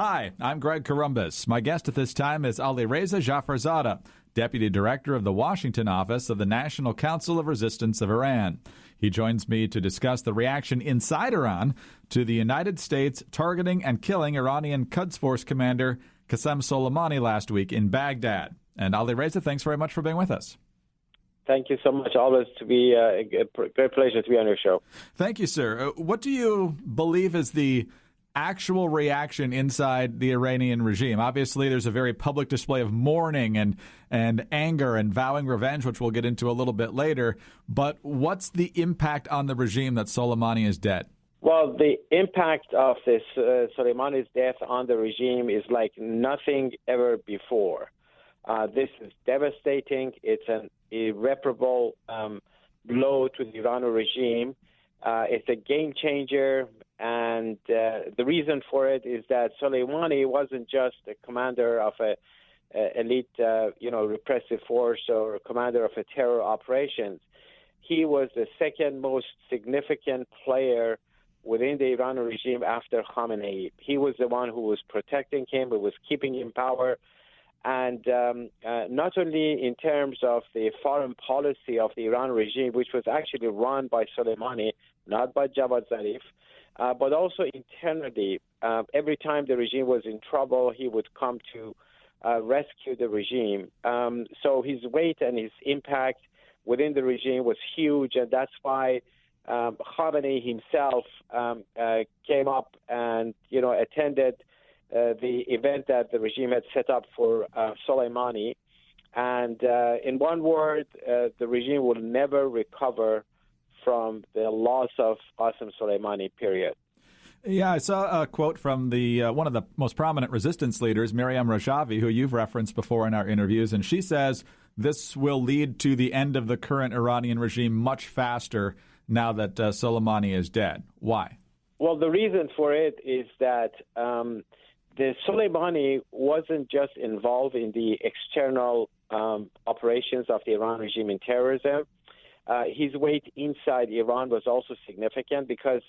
Hi, I'm Greg Corombos. My guest at this time is Alireza Jafarzadeh, Deputy Director of the Washington office of the National Council of Resistance of Iran. He joins me to discuss the reaction inside Iran to the United States targeting and killing Iranian Quds Force commander Kassem Soleimani last week in Baghdad. And Alireza, thanks very much for being with us. Thank you so much. Always to be a great pleasure to be on your show. Thank you, sir. What do you believe is the actual reaction inside the Iranian regime? Obviously, there's a very public display of mourning and anger and vowing revenge, which we'll get into a little bit later. But what's the impact on the regime that Soleimani is dead? Well, the impact of this Soleimani's death on the regime is like nothing ever before. This is devastating. It's an irreparable blow to the Iranian regime. It's a game changer, and the reason for it is that Soleimani wasn't just a commander of a elite, repressive force or a commander of a terror operations. He was the second most significant player within the Iranian regime after Khamenei. He was the one who was protecting him, who was keeping him in power. And not only in terms of the foreign policy of the Iran regime, which was actually run by Soleimani, not by Jafarzadeh, but also internally. Every time the regime was in trouble, he would come to rescue the regime. So his weight and his impact within the regime was huge, and that's why Khamenei himself came up and attended the event that the regime had set up for Soleimani. And in one word, the regime will never recover from the loss of Kassem Soleimani, period. Yeah, I saw a quote from the one of the most prominent resistance leaders, Maryam Rajavi, who you've referenced before in our interviews, and she says this will lead to the end of the current Iranian regime much faster now that Soleimani is dead. Why? Well, the reason for it is that the Soleimani wasn't just involved in the external operations of the Iran regime in terrorism. His weight inside Iran was also significant because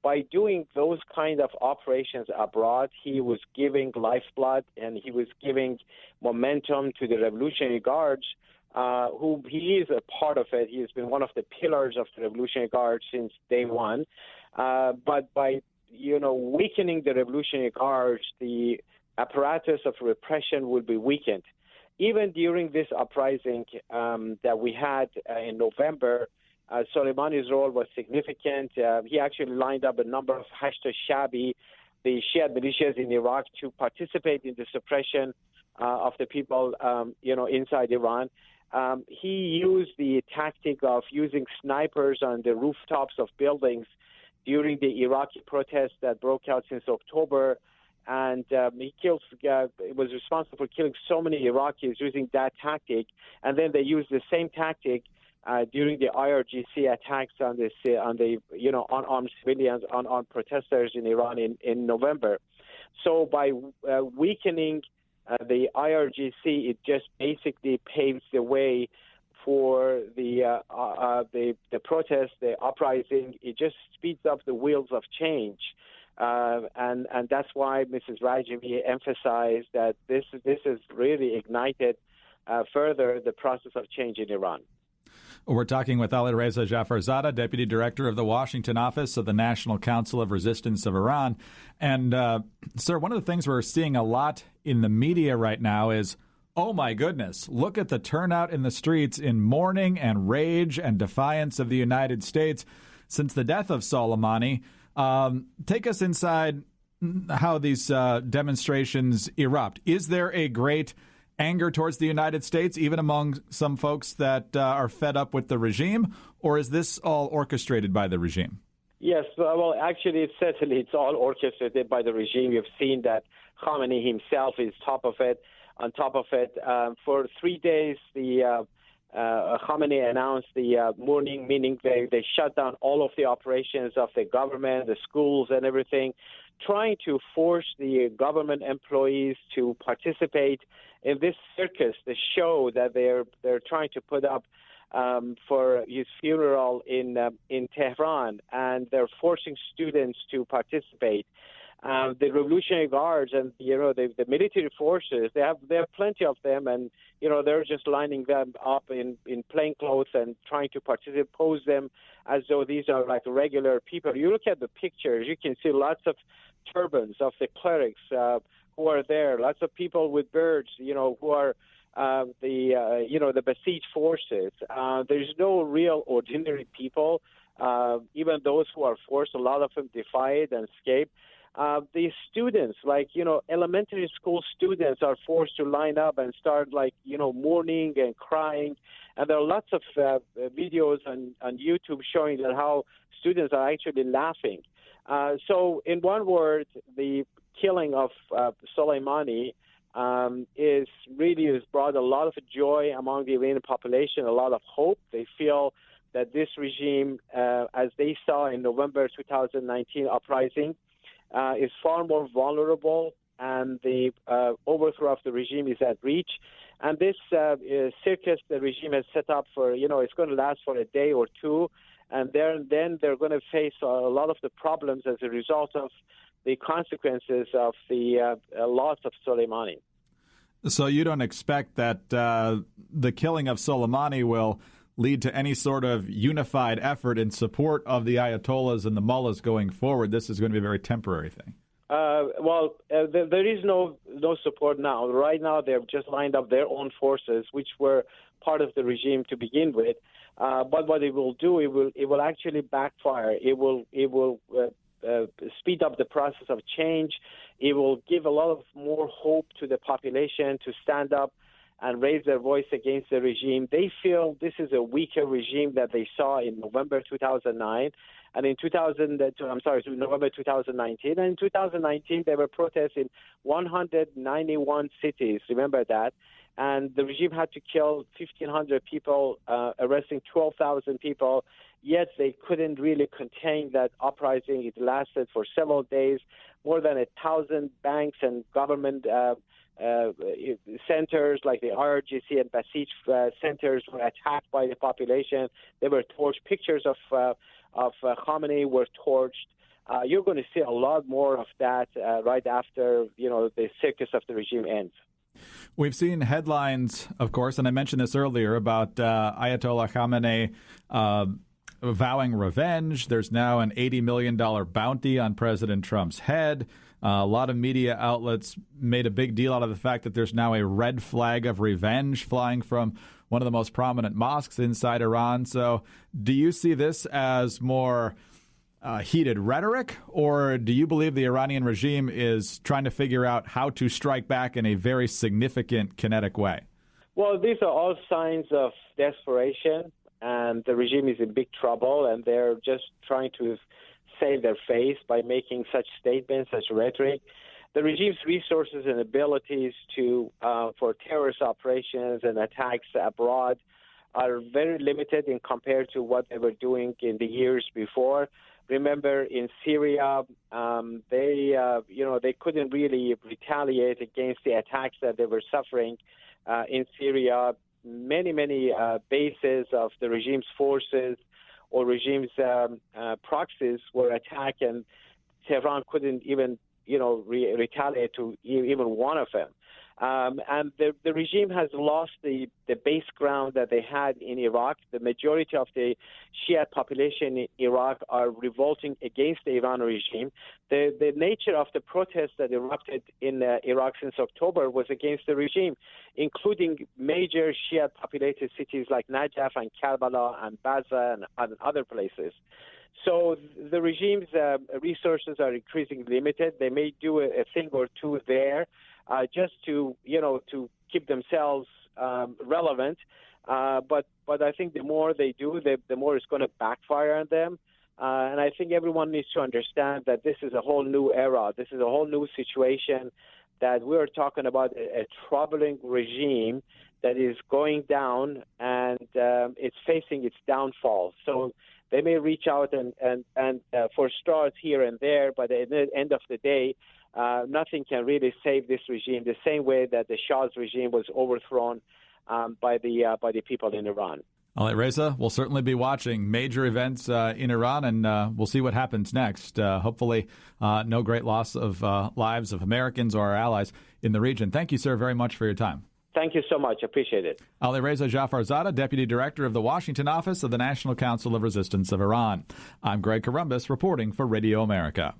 by doing those kind of operations abroad, he was giving lifeblood and he was giving momentum to the Revolutionary Guards, who he is a part of it. He has been one of the pillars of the Revolutionary Guards since day one. But by weakening the Revolutionary Guards, the apparatus of repression will be weakened. Even during this uprising that we had in November, Soleimani's role was significant. He actually lined up a number of Hashd Shabi, the Shia militias in Iraq, to participate in the suppression of the people, inside Iran. He used the tactic of using snipers on the rooftops of buildings during the Iraqi protests that broke out since October, and he was responsible for killing so many Iraqis using that tactic. And then they used the same tactic during the IRGC attacks on unarmed civilians, unarmed protesters in Iran in November. So by weakening the IRGC, it just basically paves the way for the protest, the uprising. It just speeds up the wheels of change, and that's why Mrs. Rajavi emphasized that this has really ignited further the process of change in Iran. We're talking with Alireza Jafarzadeh, Deputy Director of the Washington office of the National Council of Resistance of Iran. And, sir, one of the things we're seeing a lot in the media right now is, oh, my goodness, look at the turnout in the streets in mourning and rage and defiance of the United States since the death of Soleimani. Take us inside how these demonstrations erupt. Is there a great anger towards the United States, even among some folks that are fed up with the regime, or is this all orchestrated by the regime? Yes, well, actually, it's all orchestrated by the regime. You've seen that Khamenei himself is on top of it. For 3 days, the Khamenei announced the mourning, meaning they shut down all of the operations of the government, the schools and everything, trying to force the government employees to participate in this circus, the show that they're trying to put up for his funeral in Tehran, and they're forcing students to participate. The Revolutionary Guards and the military forces, they have plenty of them, and they're just lining them up in plain clothes and trying to pose them as though these are like regular people. You look at the pictures, you can see lots of turbans of the clerics who are there, lots of people with birds, who are the besieged forces. There's no real ordinary people. Even those who are forced, a lot of them defy it and escape. The students, elementary school students, are forced to line up and start, mourning and crying. And there are lots of videos on YouTube showing that how students are actually laughing. So, in one word, the killing of Soleimani has brought a lot of joy among the Iranian population, a lot of hope. They feel that this regime, as they saw in November 2019 uprising, is far more vulnerable, and the overthrow of the regime is at reach. And this circus the regime has set up for, it's going to last for a day or two, and then they're going to face a lot of the problems as a result of the consequences of the loss of Soleimani. So you don't expect that the killing of Soleimani will lead to any sort of unified effort in support of the Ayatollahs and the mullahs going forward? This is going to be a very temporary thing. There is no support now. Right now, they've just lined up their own forces, which were part of the regime to begin with. But what it will do, it will actually backfire. It will speed up the process of change. It will give a lot of more hope to the population to stand up and raise their voice against the regime. They feel this is a weaker regime that they saw in November 2009, and in November 2019. And in 2019, there were protests in 191 cities. Remember that. And the regime had to kill 1,500 people, arresting 12,000 people. Yet they couldn't really contain that uprising. It lasted for several days. More than 1,000 banks and government centers like the IRGC and Basij centers were attacked by the population. They were torched. Pictures of Khamenei were torched. You're going to see a lot more of that right after the circus of the regime ends. We've seen headlines, of course, and I mentioned this earlier about Ayatollah Khamenei vowing revenge. There's now an $80 million bounty on President Trump's head. A lot of media outlets made a big deal out of the fact that there's now a red flag of revenge flying from one of the most prominent mosques inside Iran. So do you see this as more heated rhetoric, or do you believe the Iranian regime is trying to figure out how to strike back in a very significant, kinetic way? Well, these are all signs of desperation, and the regime is in big trouble, and they're just trying to save their face by making such statements, such rhetoric. The regime's resources and abilities for terrorist operations and attacks abroad are very limited in compared to what they were doing in the years before. Remember, in Syria, they couldn't really retaliate against the attacks that they were suffering in Syria. Many bases of the regime's forces or regime's proxies were attacked, and Tehran couldn't even retaliate to even one of them. And the regime has lost the base ground that they had in Iraq. The majority of the Shia population in Iraq are revolting against the Iran regime. The nature of the protests that erupted in Iraq since October was against the regime, including major Shia populated cities like Najaf and Karbala and Basra and other places. So the regime's resources are increasingly limited. They may do a thing or two there, just to keep themselves relevant. But I think the more they do, the more it's going to backfire on them. And I think everyone needs to understand that this is a whole new era. This is a whole new situation, that we're talking about a troubling regime that is going down, and it's facing its downfall. So they may reach out and for straws here and there, but at the end of the day, nothing can really save this regime, the same way that the Shah's regime was overthrown by the people in Iran. Alireza, we'll certainly be watching major events in Iran, and we'll see what happens next. Hopefully, no great loss of lives of Americans or our allies in the region. Thank you, sir, very much for your time. Thank you so much. Appreciate it. Alireza Jafarzadeh, Deputy Director of the Washington Office of the National Council of Resistance of Iran. I'm Greg Corombos reporting for Radio America.